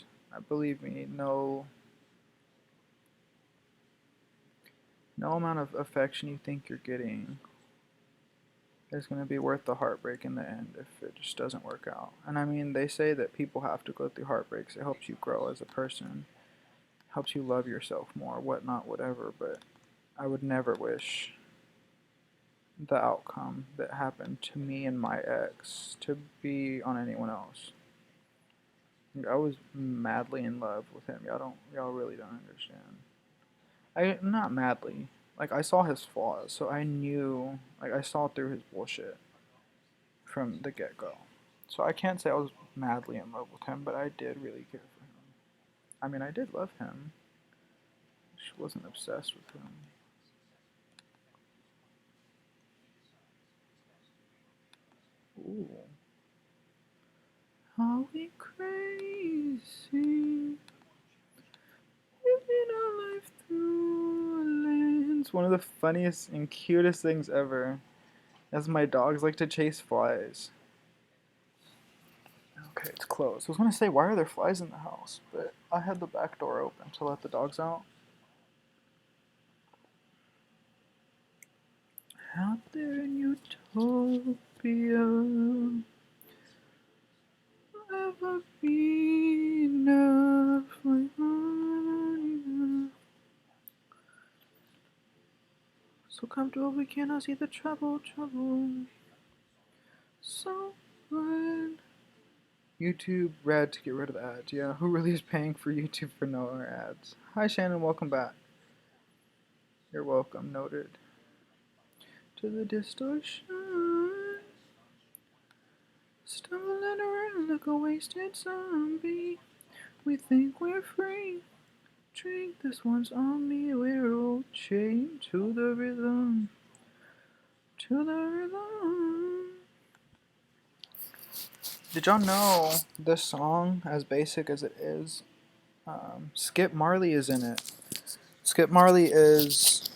Believe me, no amount of affection you think you're getting is going to be worth the heartbreak in the end if it just doesn't work out. And I mean, they say that people have to go through heartbreaks. It helps you grow as a person, helps you love yourself more, whatnot, whatever. But I would never wish the outcome that happened to me and my ex to be on anyone else. I was madly in love with him. Y'all really don't understand. Not madly. Like I saw his flaws, so I knew, like I saw through his bullshit from the get go. So I can't say I was madly in love with him, but I did really care for him. I mean, I did love him. She wasn't obsessed with him. Ooh. Are we crazy? Living our life through a lens. One of the funniest and cutest things ever. As my dogs like to chase flies. Okay, it's closed. I was gonna say, why are there flies in the house? But I had the back door open to let the dogs out. Out there in utopia, ever be enough, like money. So comfortable we cannot see the trouble. So good. YouTube red to get rid of ads. Yeah, who really is paying for YouTube for no ads? Hi Shannon, welcome back. You're welcome, noted. To the distortion, stumbling around like a wasted zombie. We think we're free. Drink this one's on me. We're all chained to the rhythm. To the rhythm. Did y'all know this song, as basic as it is, Skip Marley is in it? Skip Marley is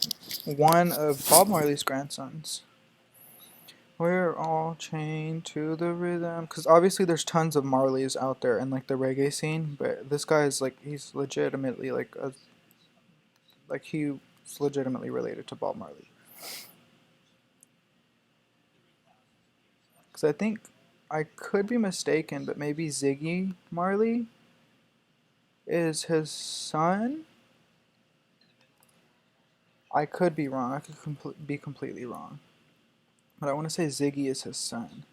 one of Bob Marley's grandsons. We're all chained to the rhythm. Because obviously there's tons of Marleys out there in like the reggae scene, but this guy is like, he's legitimately he's legitimately related to Bob Marley. Because I think, I could be mistaken, but maybe Ziggy Marley is his son? I could be wrong. I could be completely wrong. But I want to say Ziggy is his son.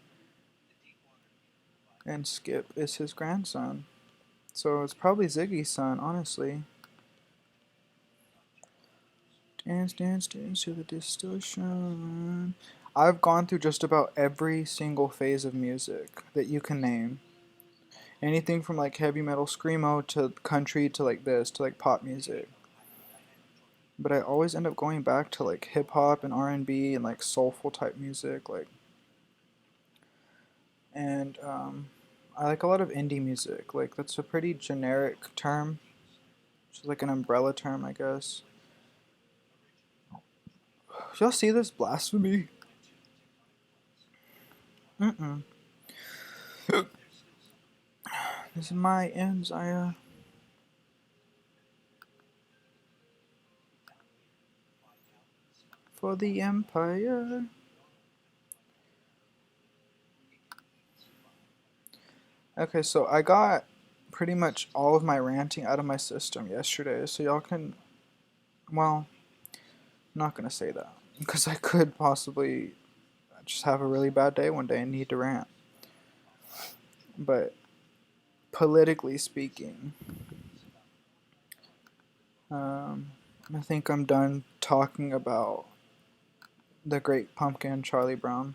And Skip is his grandson. So it's probably Ziggy's son, honestly. Dance, dance, dance to the distortion. I've gone through just about every single phase of music that you can name. Anything from like heavy metal screamo to country to like this to like pop music. But I always end up going back to like hip hop and R&B and like soulful type music, like, and I like a lot of indie music. Like that's a pretty generic term, which is like an umbrella term, I guess. Y'all see this blasphemy? Mm-mm. This is my ends, for the empire. Okay, so I got pretty much all of my ranting out of my system yesterday, so y'all can, well, I'm not gonna say that because I could possibly just have a really bad day one day and need to rant. But politically speaking, um, I think I'm done talking about the Great Pumpkin, Charlie Brown.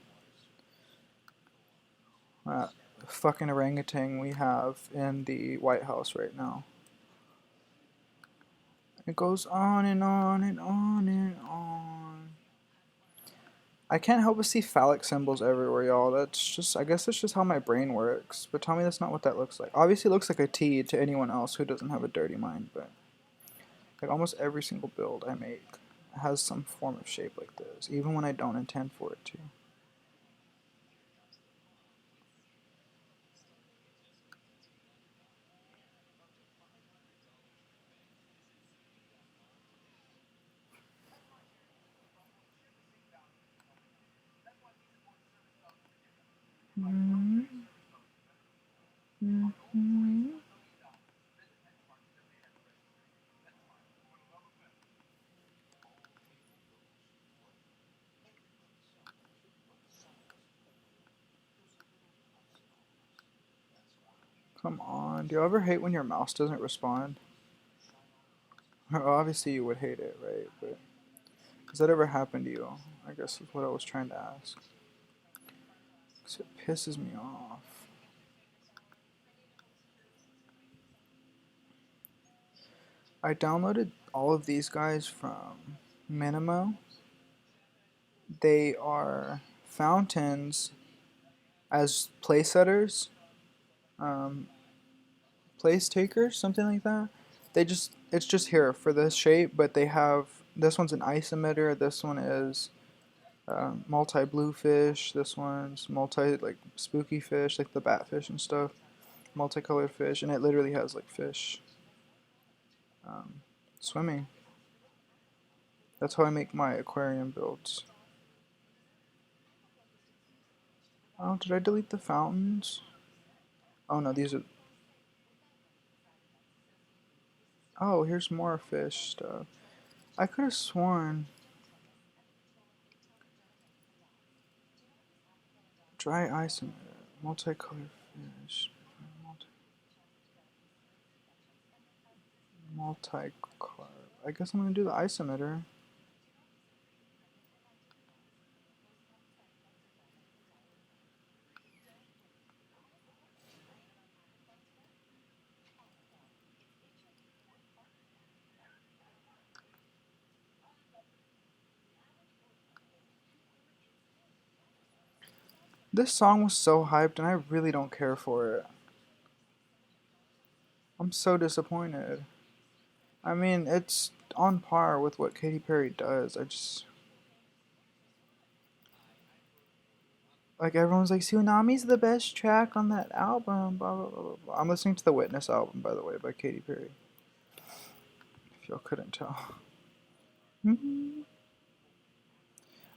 That fucking orangutan we have in the White House right now. It goes on and on and on and on. I can't help but see phallic symbols everywhere, y'all. That's just, I guess that's just how my brain works. But tell me that's not what that looks like. Obviously, it looks like a T to anyone else who doesn't have a dirty mind, but like almost every single build I make has some form of shape like this, even when I don't intend for it to. Mm-hmm. Mm-hmm. Come on. Do you ever hate when your mouse doesn't respond? Obviously, you would hate it, right? But has that ever happened to you? I guess is what I was trying to ask. Because it pisses me off. I downloaded all of these guys from Minimo. They are fountains as place setters, um, place takers, something like that. It's just here for this shape, but they have, this one's an ice emitter, this one is multi bluefish, this one's multi like spooky fish, like the batfish and stuff, multicolored fish, and it literally has like fish um, swimming. That's how I make my aquarium builds. Oh, did I delete the fountains? Oh no, these are. Oh, here's more fish stuff. I could have sworn. Dry ice emitter, multicolored fish, multi-carb. I guess I'm gonna do the ice emitter. This song was so hyped, and I really don't care for it. I'm so disappointed. I mean, it's on par with what Katy Perry does. I just like everyone's like Tsunami's the best track on that album. Blah blah blah blah. Blah. I'm listening to the Witness album, by the way, by Katy Perry. If y'all couldn't tell.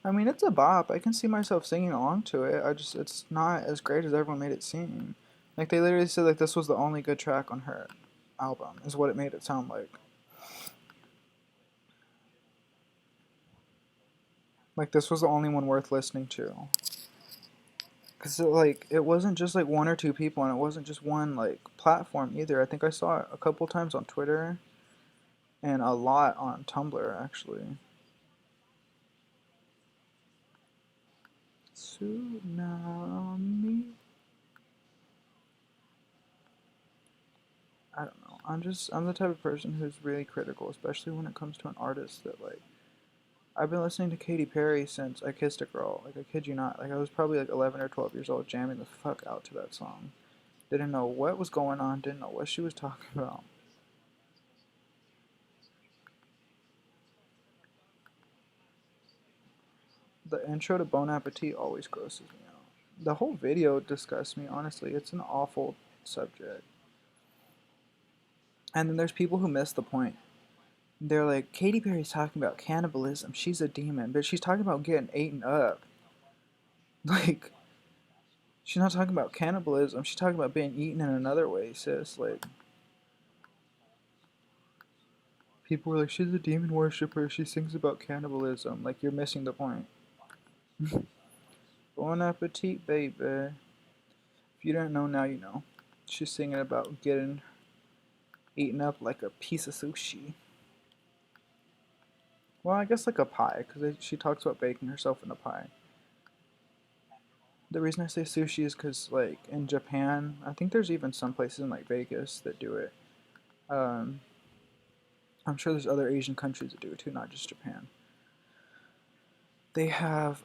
I mean, it's a bop. I can see myself singing along to it. It's not as great as everyone made it seem. Like they literally said, like this was the only good track on her album, is what it made it sound like. Like this was the only one worth listening to. So like it wasn't just like one or two people, and it wasn't just one like platform either. I think I saw it a couple times on Twitter and a lot on Tumblr actually. Tsunami. I don't know. I'm the type of person who's really critical, especially when it comes to an artist that like I've been listening to Katy Perry since I Kissed a Girl. Like I kid you not. Like I was probably like 11 or 12 years old jamming the fuck out to that song. Didn't know what was going on, didn't know what she was talking about. The intro to Bon Appetit always grosses me out. The whole video disgusts me, honestly. It's an awful subject. And then there's people who miss the point. They're like, Katy Perry's talking about cannibalism. She's a demon, but she's talking about getting eaten up. Like, she's not talking about cannibalism. She's talking about being eaten in another way, sis. Like, people were like, she's a demon worshiper. She sings about cannibalism. Like, you're missing the point. Bon appetit, baby. If you don't know, now you know. She's singing about getting eaten up like a piece of sushi. Well, I guess like a pie, because she talks about baking herself in a pie. The reason I say sushi is because, like, in Japan, I think there's even some places in, like, Vegas that do it. Um, I'm sure there's other Asian countries that do it too, not just Japan. They have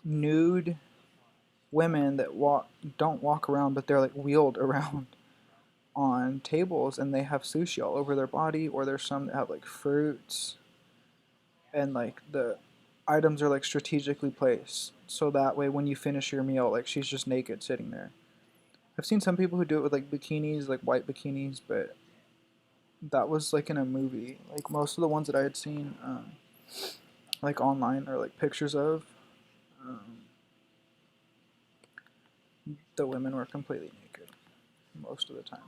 nude women that don't walk around, but they're, like, wheeled around on tables, and they have sushi all over their body, or there's some that have, like, fruits, and, like, the items are, like, strategically placed, so that way when you finish your meal, like, she's just naked sitting there. I've seen some people who do it with like bikinis, like white bikinis, but that was like in a movie. Like most of the ones that I had seen, like online or like pictures of, um, the women were completely naked most of the time.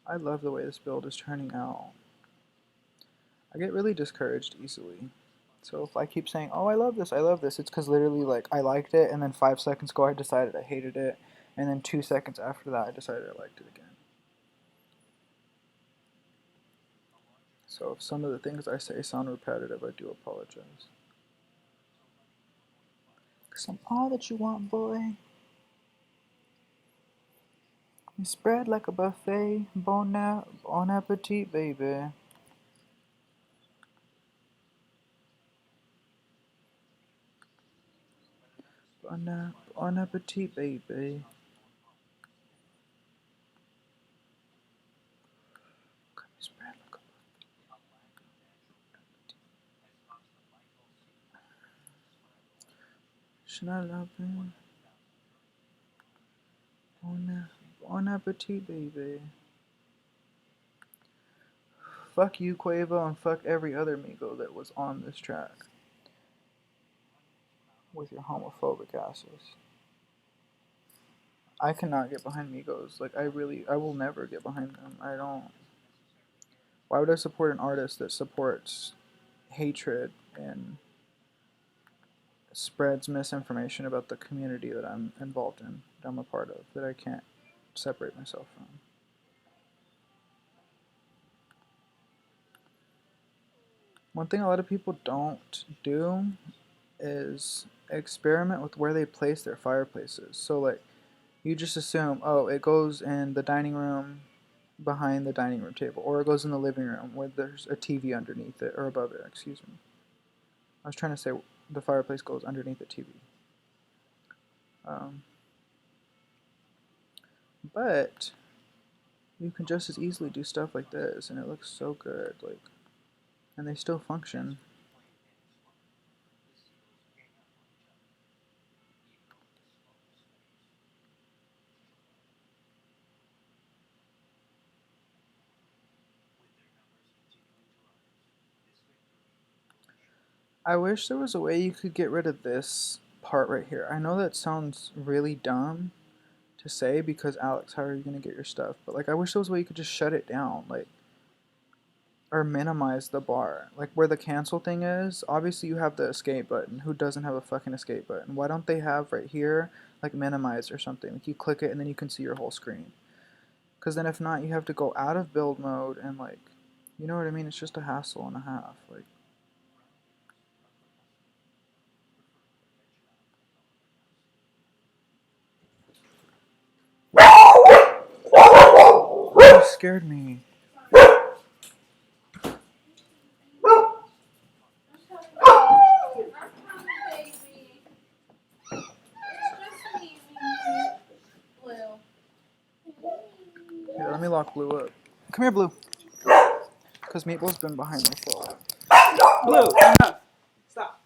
I love the way this build is turning out. I get really discouraged easily. So if I keep saying, "Oh, I love this," it's because literally like I liked it, and then 5 seconds ago I decided I hated it, and then 2 seconds after that I decided I liked it again. So if some of the things I say sound repetitive, I do apologize. Cause I'm all that you want, boy. You spread like a buffet. Bon appetit, baby. Bon appetit, baby. You spread like a Should I love him? Bon appetit, baby. Fuck you, Quavo, and fuck every other Migo that was on this track with your homophobic asses. I cannot get behind Migos. Like, I will never get behind them. I don't. Why would I support an artist that supports hatred and spreads misinformation about the community that I'm involved in, that I'm a part of, that I can't separate myself from? One thing a lot of people don't do is experiment with where they place their fireplaces. So, like, you just assume, oh, it goes in the dining room behind the dining room table, or it goes in the living room where there's a TV underneath it, or above it, excuse me. I was trying to say the fireplace goes underneath the TV. Um, but you can just as easily do stuff like this, and it looks so good, like, and they still function. I wish there was a way you could get rid of this part right here. I know that sounds really dumb to say because Alex, how are you gonna get your stuff? But like, I wish there was a way you could just shut it down. Like, or minimize the bar. Like where the cancel thing is, obviously you have the escape button. Who doesn't have a fucking escape button? Why don't they have right here, like minimize or something? Like you click it and then you can see your whole screen. Because then if not, you have to go out of build mode and like, you know what I mean? It's just a hassle and a half. Like, you scared me. Here, let me lock Blue up. Come here, Blue. Because Meatball's been behind me for a while. Blue, enough. Stop.